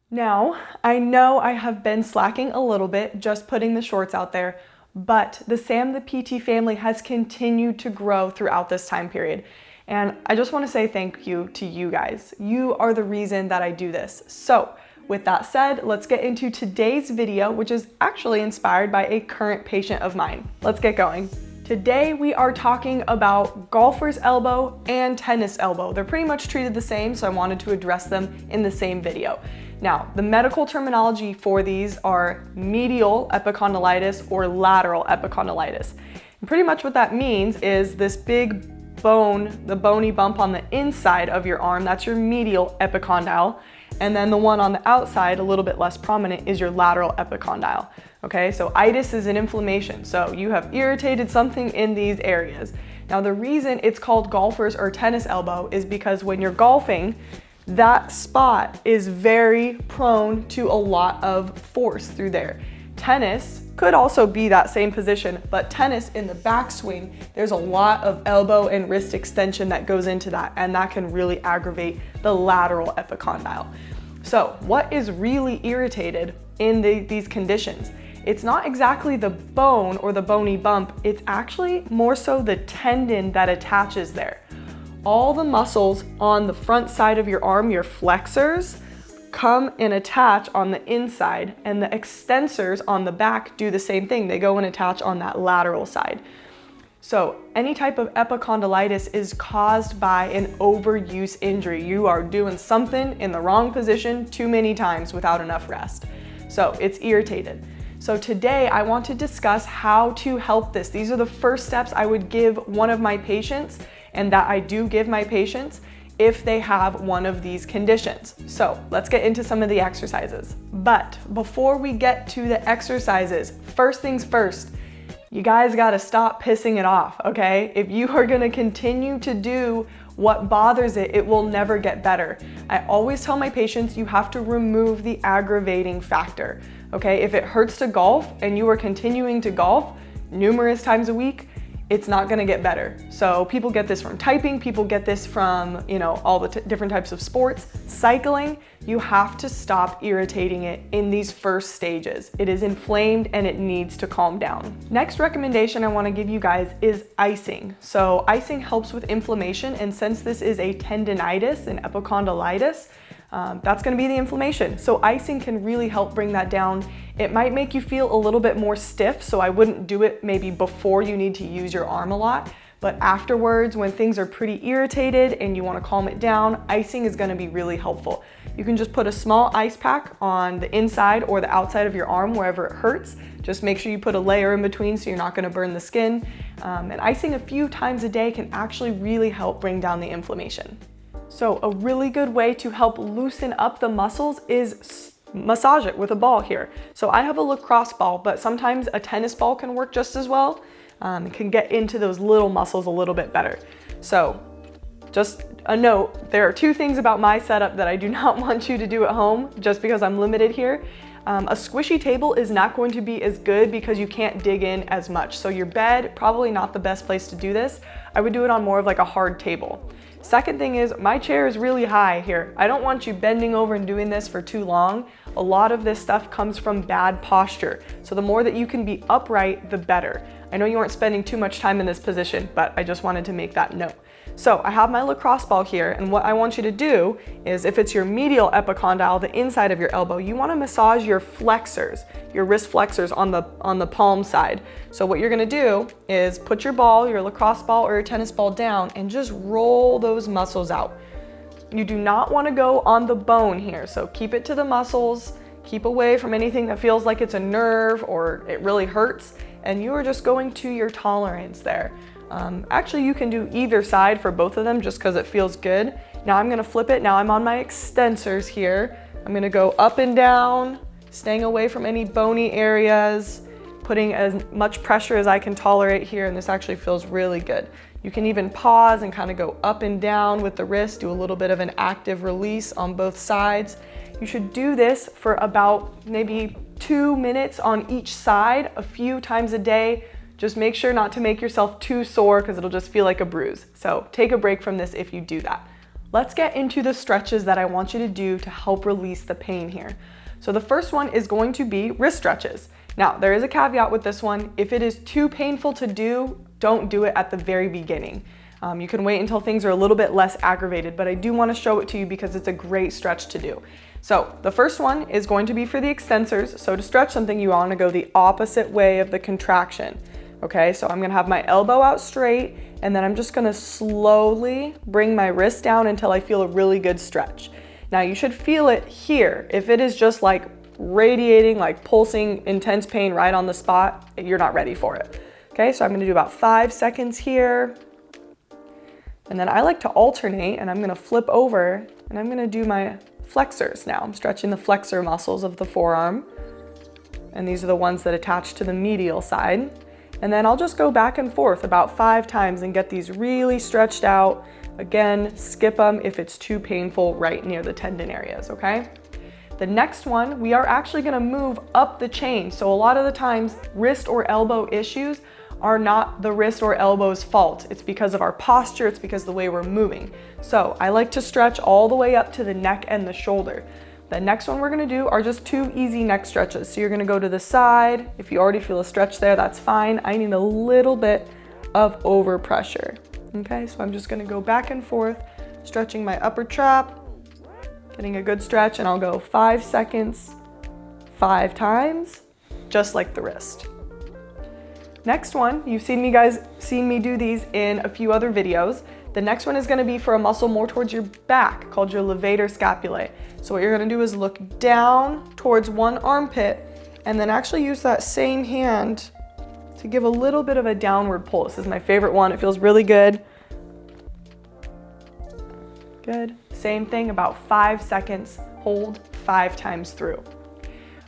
Now, I know I have been slacking a little bit, just putting the shorts out there, but the SamThePT family has continued to grow throughout this time period. And I just want to say thank you to you guys. You are the reason that I do this. So with that said, let's get into today's video, which is actually inspired by a current patient of mine. Let's get going. Today we are talking about golfer's elbow and tennis elbow. They're pretty much treated the same, so I wanted to address them in the same video. Now, the medical terminology for these are medial epicondylitis or lateral epicondylitis. And pretty much what that means is this big bone, the bony bump on the inside of your arm, that's your medial epicondyle. And then the one on the outside, a little bit less prominent, is your lateral epicondyle. Okay, so itis is an inflammation. So you have irritated something in these areas. Now, the reason it's called golfer's or tennis elbow is because when you're golfing, that spot is very prone to a lot of force through there. Tennis could also be that same position, but tennis in the backswing, there's a lot of elbow and wrist extension that goes into that, and that can really aggravate the lateral epicondyle. So what is really irritated in these conditions? It's not exactly the bone or the bony bump, it's actually more so the tendon that attaches there. All the muscles on the front side of your arm, your flexors, come and attach on the inside, and the extensors on the back do the same thing. They go and attach on that lateral side. So any type of epicondylitis is caused by an overuse injury. You are doing something in the wrong position too many times without enough rest. So it's irritated. So today I want to discuss how to help this. These are the first steps I would give one of my patients, and that I do give my patients if they have one of these conditions. So let's get into some of the exercises. But before we get to the exercises, first things first, you guys gotta stop pissing it off, okay? If you are gonna continue to do what bothers it, it will never get better. I always tell my patients you have to remove the aggravating factor, okay? If it hurts to golf and you are continuing to golf numerous times a week, it's not gonna get better. So people get this from typing, people get this from, all the different types of sports. Cycling, you have to stop irritating it in these first stages. It is inflamed and it needs to calm down. Next recommendation I wanna give you guys is icing. So icing helps with inflammation, and since this is a tendinitis and epicondylitis, that's gonna be the inflammation. So icing can really help bring that down. It might make you feel a little bit more stiff, so I wouldn't do it maybe before you need to use your arm a lot, but afterwards when things are pretty irritated and you wanna calm it down, icing is gonna be really helpful. You can just put a small ice pack on the inside or the outside of your arm wherever it hurts. Just make sure you put a layer in between so you're not gonna burn the skin. And icing a few times a day can actually really help bring down the inflammation. So a really good way to help loosen up the muscles is massage it with a ball here. So I have a lacrosse ball, but sometimes a tennis ball can work just as well. It can get into those little muscles a little bit better. So just a note, there are two things about my setup that I do not want you to do at home just because I'm limited here. A squishy table is not going to be as good because you can't dig in as much. So your bed, probably not the best place to do this. I would do it on more of like a hard table. Second thing is, my chair is really high here. I don't want you bending over and doing this for too long. A lot of this stuff comes from bad posture. So the more that you can be upright, the better. I know you aren't spending too much time in this position, but I just wanted to make that note. So I have my lacrosse ball here, and what I want you to do is, if it's your medial epicondyle, the inside of your elbow, you want to massage your flexors, your wrist flexors on the palm side. So what you're going to do is put your ball, your lacrosse ball or your tennis ball down, and just roll those muscles out. You do not want to go on the bone here, so keep it to the muscles, keep away from anything that feels like it's a nerve or it really hurts, and you are just going to your tolerance there. Actually, you can do either side for both of them just because it feels good. Now I'm gonna flip it. Now I'm on my extensors here. I'm gonna go up and down, staying away from any bony areas, putting as much pressure as I can tolerate here, and this actually feels really good. You can even pause and kind of go up and down with the wrist, do a little bit of an active release on both sides. You should do this for about maybe 2 minutes on each side, a few times a day. Just make sure not to make yourself too sore because it'll just feel like a bruise. So take a break from this if you do that. Let's get into the stretches that I want you to do to help release the pain here. So the first one is going to be wrist stretches. Now, there is a caveat with this one. If it is too painful to do, don't do it at the very beginning. You can wait until things are a little bit less aggravated, but I do want to show it to you because it's a great stretch to do. So the first one is going to be for the extensors. So to stretch something, you want to go the opposite way of the contraction. Okay, so I'm going to have my elbow out straight, and then I'm just going to slowly bring my wrist down until I feel a really good stretch. Now you should feel it here. If it is just like radiating, like pulsing, intense pain right on the spot, you're not ready for it. Okay, so I'm going to do about 5 seconds here. And then I like to alternate, and I'm going to flip over and I'm going to do my flexors now. I'm stretching the flexor muscles of the forearm. And these are the ones that attach to the medial side. And then I'll just go back and forth about 5 times and get these really stretched out. Again, skip them if it's too painful right near the tendon areas, okay? The next one, we are actually going to move up the chain. So a lot of the times, wrist or elbow issues are not the wrist or elbow's fault. It's because of our posture, it's because of the way we're moving. So I like to stretch all the way up to the neck and the shoulder. The next one we're gonna do are just 2 easy neck stretches. So you're gonna go to the side. If you already feel a stretch there, that's fine. I need a little bit of overpressure. Okay, so I'm just gonna go back and forth, stretching my upper trap, getting a good stretch, and I'll go 5 seconds, 5 times, just like the wrist. Next one, you've seen me do these in a few other videos. The next one is going to be for a muscle more towards your back called your levator scapulae. So what you're going to do is look down towards one armpit and then actually use that same hand to give a little bit of a downward pull. This is my favorite one. It feels really good. Good. Same thing, about 5 seconds. Hold 5 times through.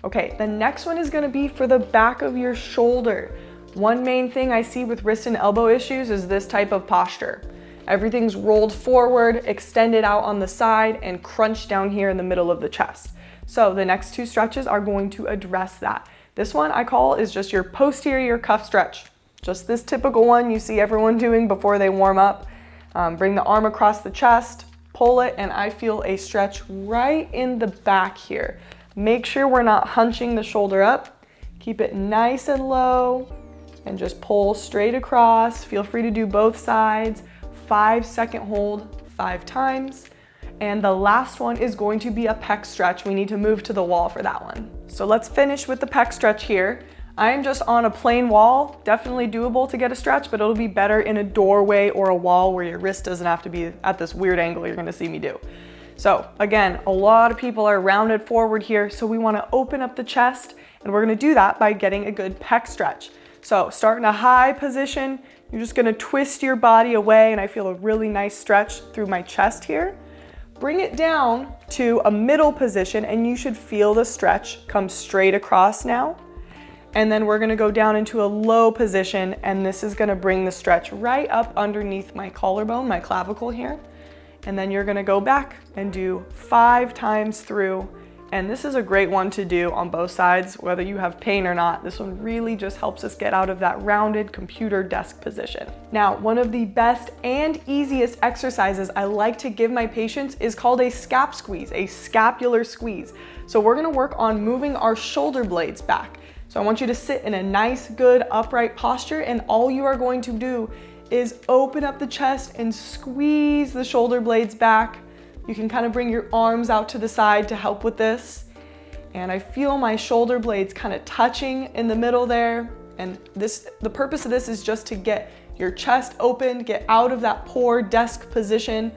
Okay, the next one is going to be for the back of your shoulder. One main thing I see with wrist and elbow issues is this type of posture. Everything's rolled forward, extended out on the side, and crunched down here in the middle of the chest. So the next 2 stretches are going to address that. This one I call is just your posterior cuff stretch. Just this typical one you see everyone doing before they warm up. Bring the arm across the chest, pull it, and I feel a stretch right in the back here. Make sure we're not hunching the shoulder up. Keep it nice and low. And just pull straight across. Feel free to do both sides. 5-second hold 5 times. And the last one is going to be a pec stretch. We need to move to the wall for that one. So let's finish with the pec stretch here. I am just on a plain wall. Definitely doable to get a stretch, but it'll be better in a doorway or a wall where your wrist doesn't have to be at this weird angle you're gonna see me do. So again, a lot of people are rounded forward here, so we wanna open up the chest, and we're gonna do that by getting a good pec stretch. So start in a high position, you're just gonna twist your body away, and I feel a really nice stretch through my chest here. Bring it down to a middle position, and you should feel the stretch come straight across now. And then we're gonna go down into a low position, and this is gonna bring the stretch right up underneath my collarbone, my clavicle here. And then you're gonna go back and do 5 times through. And this is a great one to do on both sides, whether you have pain or not. This one really just helps us get out of that rounded computer desk position. Now, one of the best and easiest exercises I like to give my patients is called a scap squeeze, a scapular squeeze. So we're gonna work on moving our shoulder blades back. So I want you to sit in a nice, good, upright posture, and all you are going to do is open up the chest and squeeze the shoulder blades back. You can kind of bring your arms out to the side to help with this. And I feel my shoulder blades kind of touching in the middle there. And the purpose of this is just to get your chest open, get out of that poor desk position,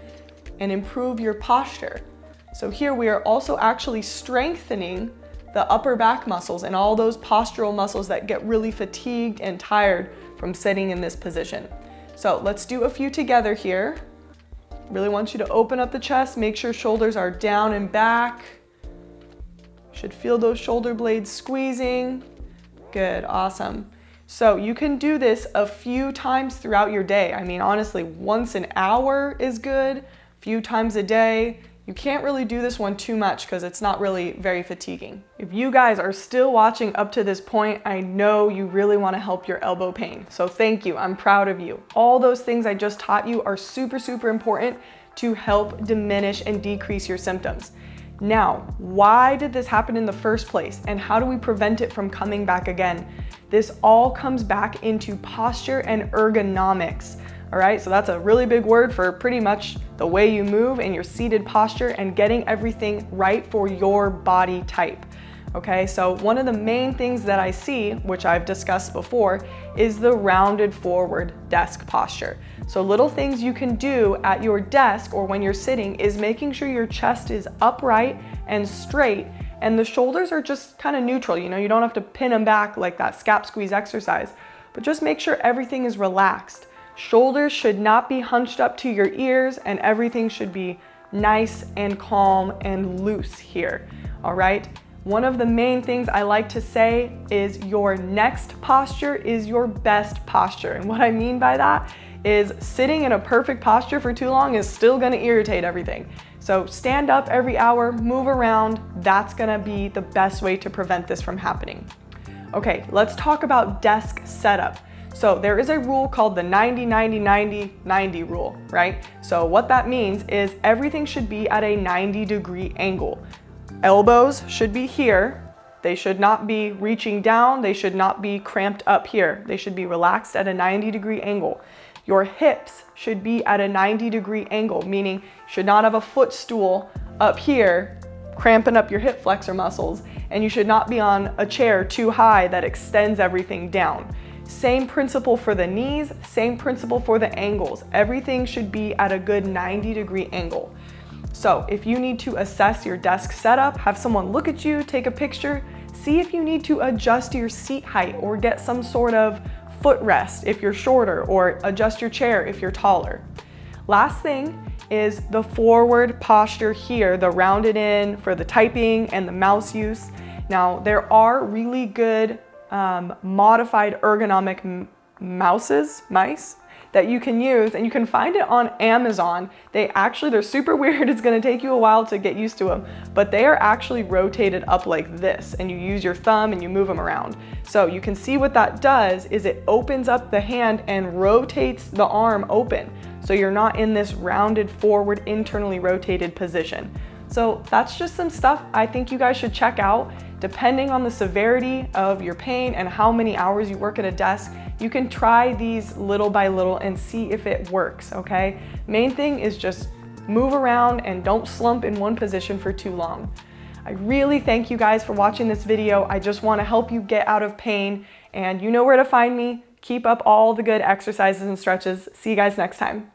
and improve your posture. So here we are also actually strengthening the upper back muscles and all those postural muscles that get really fatigued and tired from sitting in this position. So let's do a few together here. Really want you to open up the chest, make sure shoulders are down and back. You should feel those shoulder blades squeezing. Good, awesome. So you can do this a few times throughout your day. I mean, honestly, once an hour is good, a few times a day. You can't really do this one too much because it's not really very fatiguing. If you guys are still watching up to this point, I know you really want to help your elbow pain. So thank you, I'm proud of you. All those things I just taught you are super, super important to help diminish and decrease your symptoms. Now, why did this happen in the first place, and how do we prevent it from coming back again? This all comes back into posture and ergonomics. All right, so that's a really big word for pretty much the way you move and your seated posture and getting everything right for your body type. Okay, so one of the main things that I see, which I've discussed before, is the rounded forward desk posture. So little things you can do at your desk or when you're sitting is making sure your chest is upright and straight and the shoulders are just kind of neutral. You know, you don't have to pin them back like that Scap Squeeze exercise, but just make sure everything is relaxed. Shoulders should not be hunched up to your ears and everything should be nice and calm and loose here, all right? One of the main things I like to say is your next posture is your best posture. And what I mean by that is sitting in a perfect posture for too long is still gonna irritate everything. So stand up every hour, move around. That's gonna be the best way to prevent this from happening. Okay, let's talk about desk setup. So there is a rule called the 90-90-90-90 rule, right? So what that means is everything should be at a 90-degree angle. Elbows should be here. They should not be reaching down. They should not be cramped up here. They should be relaxed at a 90-degree angle. Your hips should be at a 90-degree angle, meaning you should not have a footstool up here cramping up your hip flexor muscles, and you should not be on a chair too high that extends everything down. Same principle for the knees, same principle for the ankles. Everything should be at a good 90-degree angle. So if you need to assess your desk setup, have someone look at you, take a picture, see if you need to adjust your seat height or get some sort of footrest if you're shorter, or adjust your chair if you're taller. Last thing is the forward posture here, the rounded in for the typing and the mouse use. Now there are really good modified ergonomic mice that you can use, and you can find it on Amazon. They're super weird. It's gonna take you a while to get used to them, but they are actually rotated up like this, and you use your thumb and you move them around. So you can see what that does is it opens up the hand and rotates the arm open. So you're not in this rounded forward, internally rotated position. So that's just some stuff I think you guys should check out. Depending on the severity of your pain and how many hours you work at a desk, you can try these little by little and see if it works, okay? Main thing is just move around and don't slump in one position for too long. I really thank you guys for watching this video. I just want to help you get out of pain, and you know where to find me. Keep up all the good exercises and stretches. See you guys next time.